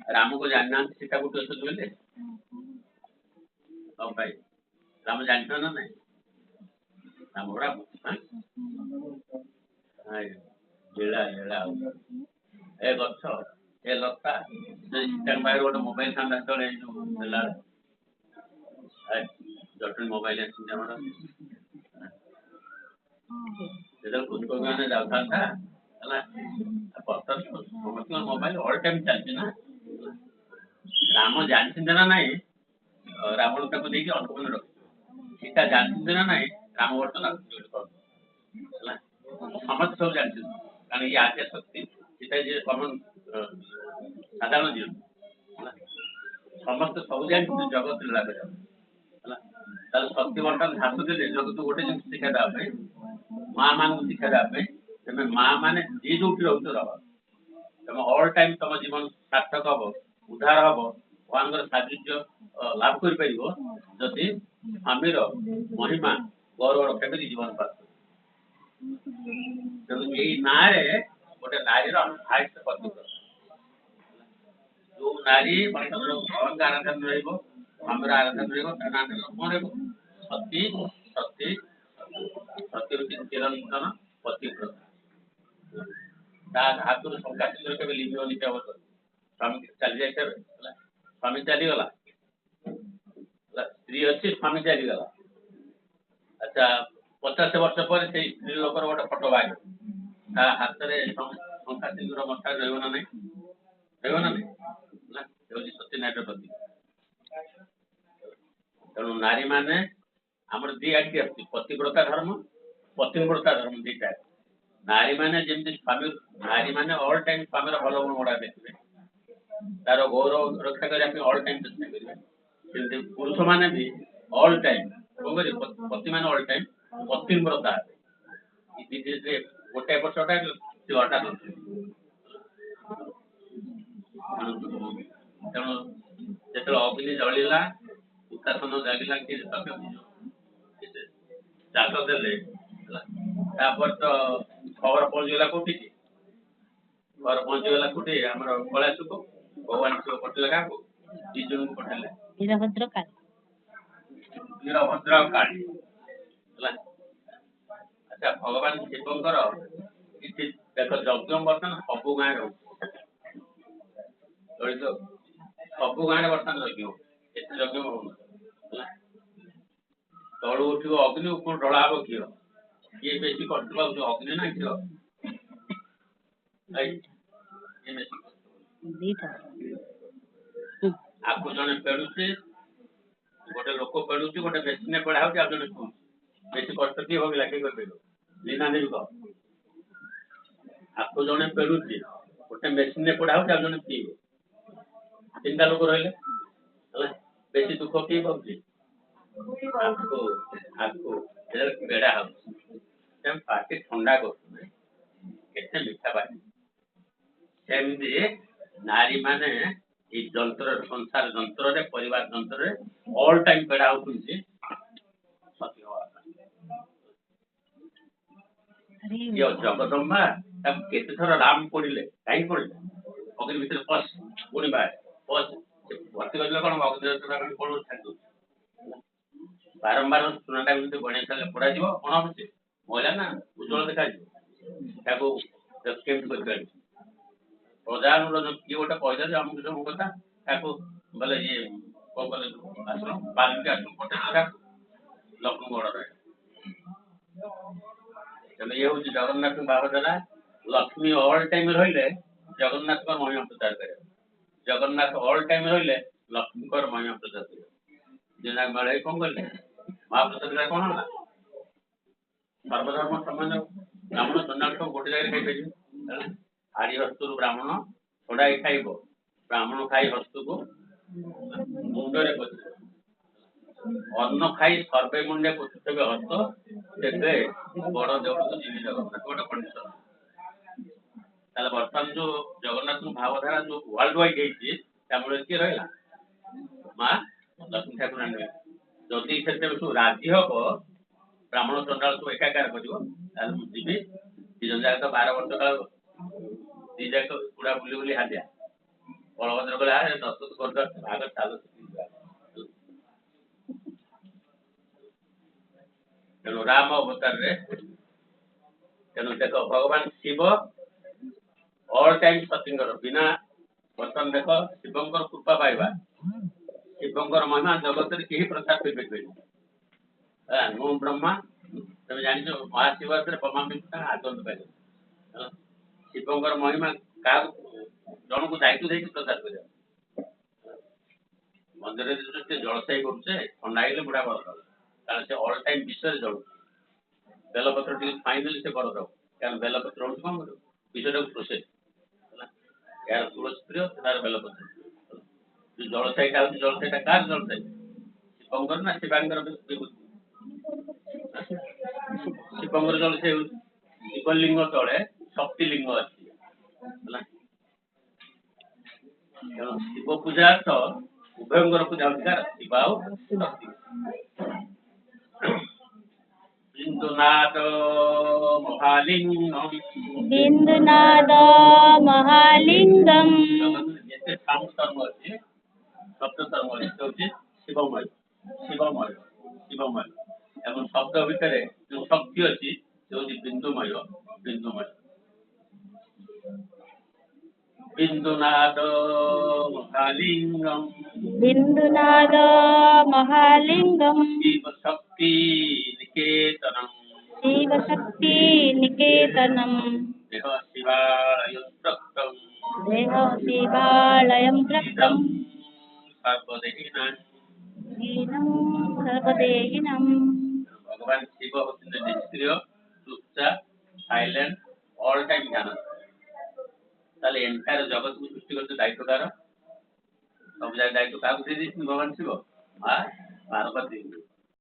राम को जानना सीता को तो बोले अब भाई राम जानता ना नहीं राम बड़ा हाँ लीला लीला ए गच्छ ए लता सीता भाई गोटे मोबाइल था तले लीला जटन मोबाइल आसी आमर যেটা কুচকোগানে যাওয়া ହେଲା ସମସ୍ତଙ୍କ ମୋବାଇଲ ଅଲ୍ ଟାଇମ୍ ଚାଲିଛି ନା ରାମ ଜାଣିଛନ୍ତି ନା ନାଇଁ ରାବଣ ତାକୁ ଦେଇକି ଅନୁକୂଳ ରଖିଛି ସୀତା ଜାଣିଛନ୍ତି ନା ନାଇଁ ରାମ ବର୍ତ୍ତମାନ ହେଲା ସମସ୍ତେ ସବୁ ଜାଣିଛନ୍ତି କାରଣ ଇଏ ଆଦ୍ୟ ଶକ୍ତି ସୀତା ଯିଏ କମନ ସାଧାରଣ ଜୀବନ ହେଲା ସମସ୍ତେ ସବୁ ଜାଣିଛନ୍ତି ଜଗତ ଲୀଳା କରିବା ହେଲା ତାହେଲେ ଶକ୍ତି ବର୍ତ୍ତମାନ ଧାତୁ ଦେଲେ ଜଗତ ଗୋଟେ ଜିନିଷ ଶିକ୍ଷା ଦେବା ପାଇଁ ମା ମାନଙ୍କୁ ଶିକ୍ଷା ଦେବା ପାଇଁ ତମେ ମା ମାନେ ଯିଏ ଯୋଉଠି ରହୁଛ ରହ ତମେ ଅଲ୍ ଟାଇମ୍ ତମ ଜୀବନ ସାର୍ଥକ ହବ ଉଦ୍ଧାର ହବ ଭଗବାନଙ୍କର ସାହାଯ୍ୟ ଲାଭ କରିପାରିବ ଯଦି ସ୍ୱାମୀର ମହିମା ଗୌରବ ରକ୍ଷା କରି ଜୀବନ ପାସ ତେଣୁ ଏଇ ନାଁରେ ଗୋଟେ ନାରୀର ହାଇଷ୍ଟ ପତିବ୍ରତ ଯୋଉ ନାରୀ ଭଗବାନଙ୍କ ଆରାଧନା ରହିବ ସ୍ୱାମୀର ଆରାଧନା ରହିବ ତା ନାଁ କଣ ରହିବ ସତୀ ସତୀ ସତୀ ହଉଛି ଚିରନ୍ତନ ପତିବ୍ରତ ତା ହାତରୁ ଶଙ୍କା ସିନ୍ଦୁର କେବେ ଲିଭିବନି କେବଳ ସ୍ୱାମୀ ଚାଲି ଯାଇଥିବେ ହେଲା ସ୍ୱାମୀ ଚାଲିଗଲା ସ୍ତ୍ରୀ ଅଛି ସ୍ୱାମୀ ଚାଲିଗଲା ଆଚ୍ଛା 50 ବର୍ଷ ପରେ ସେଇ ସ୍ତ୍ରୀ ଲୋକର ଗୋଟେ ଫଟୋ ବାହାରିବ ତା ହାତରେ ଶଙ୍କା ସିନ୍ଦୁର ମଥା ରହିବ ନା ନାଇଁ ରହିବ ନା ନାଇଁ ହେଲା ହେଉଛି ସତୀ ନାରୀର ପ୍ରତି ତେଣୁ ନାରୀ ମାନେ ଆମର ଦି ଆଡିକି ଆସୁଛି ପତିବ୍ରତା ଧର୍ମ ପତିବ୍ରତା ଧର୍ମ ଦିଟା ନାରୀ ମାନେ ଯେମିତି ସ୍ୱାମୀ ନାରୀ ମାନେ ଅଲ୍ ଟାଇମ୍ ସ୍ୱାମୀର ଭଲ ଗୁଣ ଗୁଡା ଦେଖିବେ ତାର ଗୌରବ ରକ୍ଷା କରିବା ପାଇଁ ଅଲ୍ ଟାଇମ୍ ଚେଷ୍ଟା କରିବେ ସେମିତି ପୁରୁଷ ମାନେ ବି ଅଲ୍ ଟାଇମ୍ କଣ କରିବେ ପତି ମାନେ ଅଲ୍ ଟାଇମ୍ ପତିବ୍ରତା ଗୋଟେ ବର୍ଷଟା ଅଟା ନଥିବେ ତେଣୁ ଯେତେବେଳେ ଅଗ୍ନି ଜଳିଲା ଉତ୍ତାସନ ଜାଗିଲା କି ଚାଷ ଦେଲେ ତାପରେ ତ ଖବର ପହଞ୍ଚିଗଲା କୋଉଠିକି ଖବର ପହଞ୍ଚିଗଲା କୋଉଠି ଆମର କୈଳାସକୁ ଭଗବାନ ଶିବ ପଠେଇଲେ କାହାକୁ ବିଜୁଙ୍କୁ ପଠେଇଲେ ବୀରଭଦ୍ର କାଳୀ ହେଲା ଆଚ୍ଛା ଭଗବାନ ଶିବଙ୍କର କିଛି ଦେଖ ଯଜ୍ଞ ବର୍ତ୍ତମାନ ସବୁ ଗାଁରେ ହଉଛି ସବୁ ଗାଁରେ ବର୍ତ୍ତମାନ ଯଜ୍ଞ ଏତେ ଯଜ୍ଞ ହଉନି ହେଲା ତଳୁ ଉଠିବ ଅଗ୍ନି ଉପରୁ ଢଳା ହବ ଘିଅ କିଏ ବେଶୀ କଷ୍ଟ ପାଉଛି ଅଗ୍ନି ନା ଘିଅ ଆକୁ ଜଣେ ପେଡୁଛି ଗୋଟେ ଲୋକ ପେଡୁଛି ଗୋଟେ ମେସିନରେ ପଢା ହଉଛି ଆଉ ଜଣେ ବେଶୀ କଷ୍ଟ କିଏ ଭୋଗିଲା କିଏ କରିପାରିବ ଲିନା ଦେବୀ କହ ଆକୁ ଜଣେ ପେଡୁଛି ଗୋଟେ ମେସିନରେ ପଢା ହଉଛି ଆଉ ଜଣେ ପିଇବ ତିନିଟା ଲୋକ ରହିଲେ ହେଲା ବେଶୀ ଦୁଃଖ କିଏ ପାଉଛି ଆକୁ ପେଡା ହଉଛି ପାଟି ଥଣ୍ଡା କରୁଛନ୍ତି କେତେ ମିଠା ପାଟି ସେମିତି ନାରୀ ମାନେ ଏଇ ଯନ୍ତ୍ର ସଂସାର ଯନ୍ତ୍ରରେ ପରିବାର ଯନ୍ତ୍ରରେ ଅଲ୍ ଟାଇମ୍ ପେଡା ହଉଛନ୍ତି ସତୀ ହବା ଜଗଦମ୍ବା ତାକୁ କେତେ ଥର ରାମ ପଡିଲେ କାହିଁକି ପଡିଲେ ଅଗ୍ନି ଭିତରେ ପଶ ପୁଣି ବାହାରେ ପଶ ଭର୍ତ୍ତି କରିଲେ କଣ ଅଗ୍ନି ବାରମ୍ବାର ଚୁନାଟା ଯଦି ଗଣେଇ ସାରିଲେ ପଡାଯିବ କଣ ହଉଛି ମହିଳା ନା ଉଜ୍ଜଳ ଦେଖାଯିବ ତାକୁ କେମିତି କରିପାରିବ ପ୍ରଜାନୁର କିଏ ଗୋଟେ କହିଲେ ଯେ ଆମକୁ ସବୁ କଥା ତାକୁ ବୋଲେ ଇଏ କଣ କଲେ ଆଶ୍ରମ ବାଲ୍ମିକି ଆଶ୍ରମ ପଠେଇଲେ ଲକ୍ଷ୍ମୀ ବଡ ରହେ ତେଣୁ ଇଏ ହଉଛି ଜଗନ୍ନାଥଙ୍କ ଭାବ ଦେଲା ଲକ୍ଷ୍ମୀ ଅଲ୍ ଟାଇମ୍ ରହିଲେ ଜଗନ୍ନାଥଙ୍କ ମହିମା ପ୍ରଚାର କରିବ ଜଗନ୍ନାଥ ଅଲ୍ ଟାଇମ୍ ରହିଲେ ଲକ୍ଷ୍ମୀଙ୍କର ମହିମା ପ୍ରଚାର କରିବ ଦିନ ବେଳେ କଣ କଲେ ମହାପ୍ରସାଦ କଣ ହେଲା ସର୍ବଧର୍ମ ସମାନ ବ୍ରାହ୍ମଣ ଚଣ୍ଡାଳ ସବୁ ଗୋଟେ ଜାଗାରେ ଖାଇପାରିବେ ହାଡି ହସ୍ତରୁ ବ୍ରାହ୍ମଣ ଛଡାଇ ଖାଇବ ବ୍ରାହ୍ମଣ ଖାଇ ହସ୍ତକୁ ମୁଣ୍ଡରେ ପୋଛିବ ଅନ୍ନ ଖାଇ ସର୍ବେ ମୁଣ୍ଡେ ପୋଛୁଥିବେ ହସ୍ତ ତେବେ ବଡ ଦେଉଳକୁ ଯିବି ଜଗନ୍ନାଥ ଗୋଟେ କଣ୍ଡିସନ ତାହେଲେ ବର୍ତ୍ତମାନ ଯୋଉ ଜଗନ୍ନାଥଙ୍କ ଭାବଧାରା ଯୋଉ ୱାର୍ଲଡ ୱାଇଡ ହେଇଛି ତାମୂଳରେ କିଏ ରହିଲା ମା ଲକ୍ଷ୍ମୀ ଠାକୁରାଣୀ ରହିଲା ଯଦି ସେଥିରେ ସବୁ ରାଜି ହବ ବ୍ରାହ୍ମଣ ଚଣ୍ଡାଳ ସବୁ ଏକାକାର କରିବ ତାହେଲେ ମୁଁ ଯିବି ଦି ଜଣ ଯାକ ତ 12 ବର୍ଷ କାଳ ଦି ଯାକ ପୁରା ବୁଲି ବୁଲି ହାଲିଆ ବଳଭଦ୍ର କହିଲେ ଆରେ ନତୁ କରିଦେବା ଭାଗ ଚାଲ ଯିବା। ତେଣୁ ରାମ ଅବତାରରେ ତେଣୁ ଦେଖ ଭଗବାନ ଶିବ ଅଲ ଟାଇମ ସତୀଙ୍କର ବିନା ବର୍ତ୍ତମାନ ଦେଖ ଶିବଙ୍କର କୃପା ପାଇବା ଶିବଙ୍କର ମହିମା ଜଗତରେ କେହି ପ୍ରଚାର କରିପାରିବେନି। ମୁଁ ବ୍ରହ୍ମା ତମେ ଜାଣିଛ ମହାଶିବରାତ୍ରିରେ ବ୍ରହ୍ମା ବିଷ୍ଣୁ ତାଙ୍କ ଆଦର୍ଶ ପାଇଲେ। ଶିବଙ୍କର ମହିମା କାହାକୁ ଜଣକୁ ଦାୟିତ୍ୱ ଦେଇକି ପ୍ରଚାର କରିବା। ମନ୍ଦିରରେ ଯେତେବେଳେ ସେ ଜଳସାଇ କରୁଛେ ଥଣ୍ଡା ହେଇଗଲେ ବୁଢା ବରଦ କାରଣ ସେ ଅଲ ଟାଇମ ବିଷୟରେ ଜଳୁଛି। ବେଲପତ୍ର ଟିକେ ଖାଇଦେଲେ ସେ ବରଦ କାରଣ ବେଲପତ୍ର ହଉଛି କଣ କରିବ ବିଷୟଟାକୁ ପ୍ରୋସେସ ଏହାର ତୁଳସୀ ପ୍ରିୟ ତାର ବେଲପତ୍ର ଯୋଉ ଜଳସାଇଟା ହଉଛି ଜଳସାଇଟା କାହାର ଜଳସାଇ ଶିବଙ୍କର ନା ଶିବାଙ୍କର ଶିବଙ୍କର ଜଳସାଇ ହଉଛି ଶିବଲିଙ୍ଗ ତଳେ ଶକ୍ତି ଲିଙ୍ଗ ଅଛି ହେଲା। ତେଣୁ ଶିବ ପୂଜା ତ ଉଭୟଙ୍କର ପୂଜା ହଉଛି କାର ଶିବ ଆଉ ଶକ୍ତି। ବିନ୍ଦୁନାଦ ମହାଲିଙ୍ଗମ୍ ବିନ୍ଦୁନାଦ ମହାଲିଙ୍ଗମ୍ ଯେତେ ସାଉଣ୍ଡ ଧର୍ମ ଅଛି ଶବ୍ଦ ଧର୍ମ ହଉଛି ଶିବମୟ ଶିବମୟ ଶିବମୟ ଏବଂ ଶବ୍ଦ ଭିତରେ ଯୋଉ ଶକ୍ତି ଅଛି ସେ ହଉଛି ବିନ୍ଦୁମୟ ବିନ୍ଦୁମୟ। ବିନ୍ଦୁନାଦ ମହାଲିଙ୍ଗମ୍ బిందునాద మహాలింగం ଶିବ ଶକ୍ତି ନିକେତନମ୍ శివశక్తి నికేతనం ଦେହ ଶିବାଳୟ ପ୍ରକ୍ତମ୍ దేహ శివాలయం ప్రక్తం ସର୍ବଦେହିନାଂ। దీనం సర్వదేహినం। ଭଗବାନ ଶିବ ହଉଛନ୍ତି ନିଷ୍କ୍ରିୟ ଚୁପଚାପ ସାଇଲେଣ୍ଟ ଅଲ ଟାଇମ ଧ୍ୟାନ। ତାହେଲେ ଏଣ୍ଟାୟାର ଜଗତକୁ ସୃଷ୍ଟି କରୁଛ ଦାୟିତ୍ୱ କାହାର ସବୁ ଜାଗା ଦାୟିତ୍ୱ କାହାକୁ ଦେଇ ଦେଇଛନ୍ତି ଭଗବାନ ଶିବ ମା ପାର୍ବତୀ